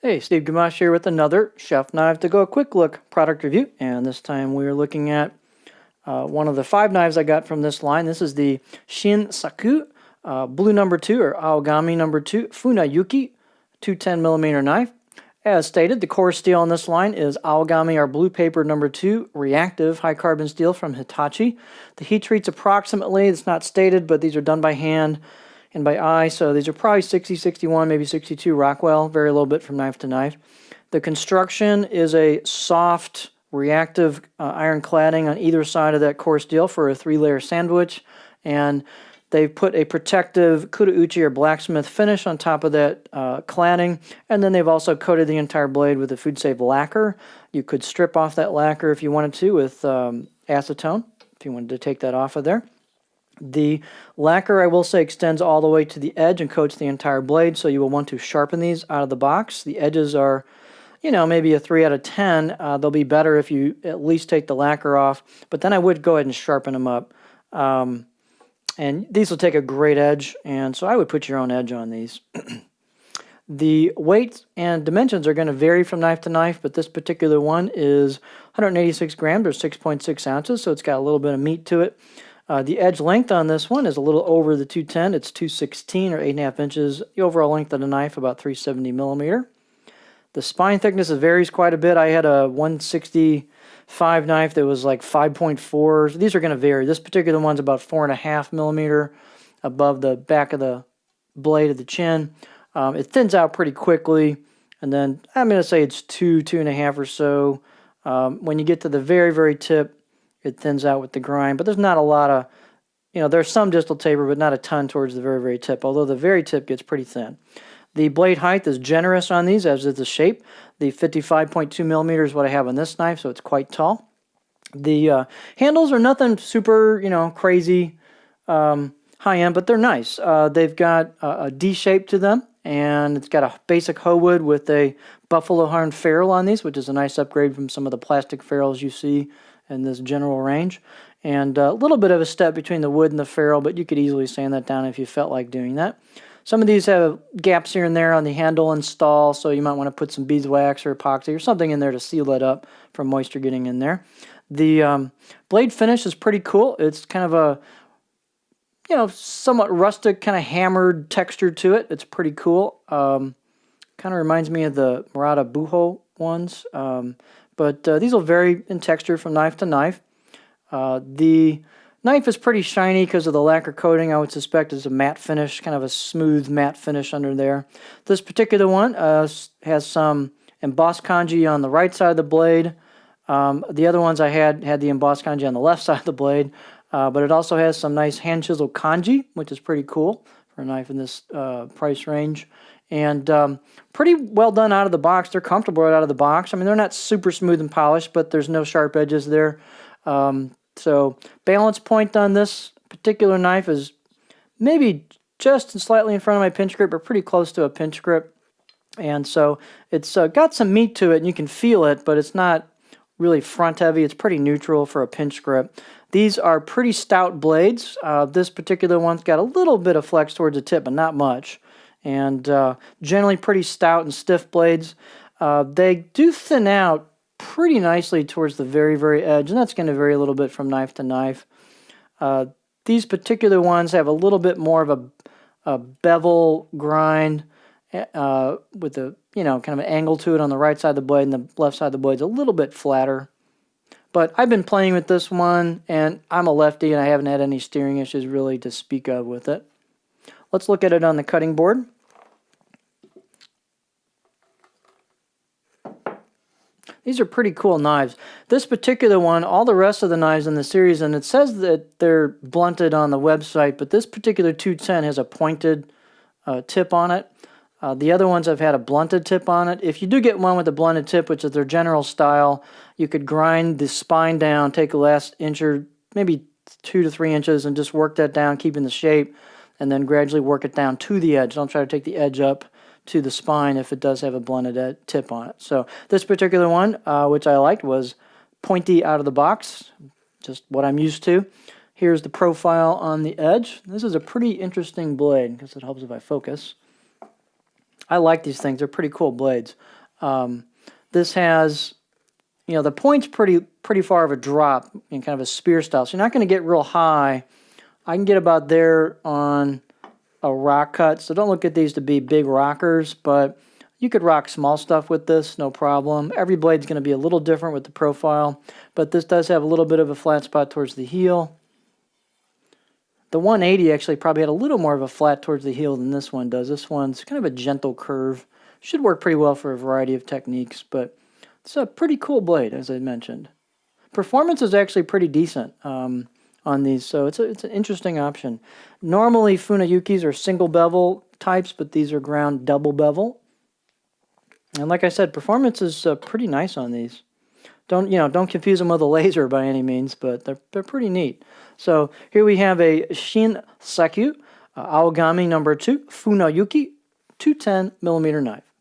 Hey, Steve Gamache here with another Chef Knife to Go quick look product review, and this time we're looking at one of the 5 knives I got from this line. This is the Shin Saku Blue number 2 or Aogami number 2 Funayuki 210mm knife. As stated, the core steel on this line is Aogami, our blue paper number 2 reactive high carbon steel from Hitachi. The heat treats approximately, it's not stated, but these are done by hand and by eye, so these are probably 60, 61, maybe 62 Rockwell, vary a little bit from knife to knife. The construction is a soft reactive iron cladding on either side of that core steel for a 3-layer sandwich, and they've put a protective Kudauchi or blacksmith finish on top of that cladding, and then they've also coated the entire blade with a food safe lacquer. You could strip off that lacquer if you wanted to with acetone, if you wanted to take that off of there. The lacquer, I will say, extends all the way to the edge and coats the entire blade, so you will want to sharpen these out of the box. The edges are, maybe a 3 out of 10. They'll be better if you at least take the lacquer off, but then I would go ahead and sharpen them up. And these will take a great edge, and so I would put your own edge on these. The weight and dimensions are going to vary from knife to knife, but this particular one is 186 grams or 6.6 ounces, so it's got a little bit of meat to it. The edge length on this one is a little over the 210. It's 216 or 8.5 inches. The overall length of the knife about 370 millimeter. The spine thickness varies quite a bit. I had a 165 knife that was like 5.4. So these are going to vary. This particular one's about 4.5 millimeter above the back of the blade of the chin. It thins out pretty quickly, and then I'm going to say it's 2.5 or so. When you get to the very, very tip, it thins out with the grind, but there's not a lot of, there's some distal taper, but not a ton towards the very, very tip, although the very tip gets pretty thin. The blade height is generous on these, as is the shape. The 55.2 millimeters is what I have on this knife, so it's quite tall. The handles are nothing super, crazy high-end, but they're nice. They've got a D shape to them, and it's got a basic hoe wood with a buffalo horn ferrule on these, which is a nice upgrade from some of the plastic ferrules you see in this general range, and a little bit of a step between the wood and the ferrule, but you could easily sand that down if you felt like doing that. Some of these have gaps here and there on the handle and stall, so you might want to put some beeswax or epoxy or something in there to seal it up from moisture getting in there. The blade finish is pretty cool. It's kind of a somewhat rustic, kind of hammered texture to it. It's pretty cool. Kind of reminds me of the Murata Buho ones. But these will vary in texture from knife to knife. The knife is pretty shiny because of the lacquer coating. I would suspect it's a matte finish, kind of a smooth matte finish under there. This particular one has some embossed kanji on the right side of the blade. The other ones I had the embossed kanji on the left side of the blade. But it also has some nice hand chiseled kanji, which is pretty cool for a knife in this price range. And pretty well done out of the box. They're comfortable right out of the box. I mean, they're not super smooth and polished, but there's no sharp edges there. So balance point on this particular knife is maybe just slightly in front of my pinch grip, or pretty close to a pinch grip. And so it's got some meat to it, and you can feel it, but it's not really front heavy. It's pretty neutral for a pinch grip. These are pretty stout blades. This particular one's got a little bit of flex towards the tip, but not much. And generally pretty stout and stiff blades. They do thin out pretty nicely towards the very, very edge, and that's going to vary a little bit from knife to knife. These particular ones have a little bit more of a bevel grind with a kind of an angle to it on the right side of the blade, and the left side of the blade's a little bit flatter. But I've been playing with this one, and I'm a lefty, and I haven't had any steering issues really to speak of with it. Let's look at it on the cutting board. These are pretty cool knives. This particular one, all the rest of the knives in the series, and it says that they're blunted on the website, but this particular 210 has a pointed tip on it. The other ones have had a blunted tip on it. If you do get one with a blunted tip, which is their general style, you could grind the spine down, take the last inch or maybe 2 to 3 inches, and just work that down, keeping the shape, and then gradually work it down to the edge. Don't try to take the edge up to the spine if it does have a blunted tip on it. So this particular one, which I liked, was pointy out of the box, just what I'm used to. Here's the profile on the edge. This is a pretty interesting blade, because it helps if I focus. I like these things. They're pretty cool blades. This has, the point's pretty far of a drop in kind of a spear style. So you're not going to get real high. I can get about there on a rock cut. So don't look at these to be big rockers, but you could rock small stuff with this, no problem. Every blade's going to be a little different with the profile, but this does have a little bit of a flat spot towards the heel. The 180 actually probably had a little more of a flat towards the heel than this one does. This one's kind of a gentle curve. Should work pretty well for a variety of techniques, but it's a pretty cool blade, as I mentioned. Performance is actually pretty decent on these, so it's an interesting option. Normally, Funayukis are single bevel types, but these are ground double bevel. And like I said, performance is pretty nice on these. Don't confuse them with a laser by any means, but they're pretty neat. So here we have a Shin Saku Aogami number 2 Funayuki 210mm knife.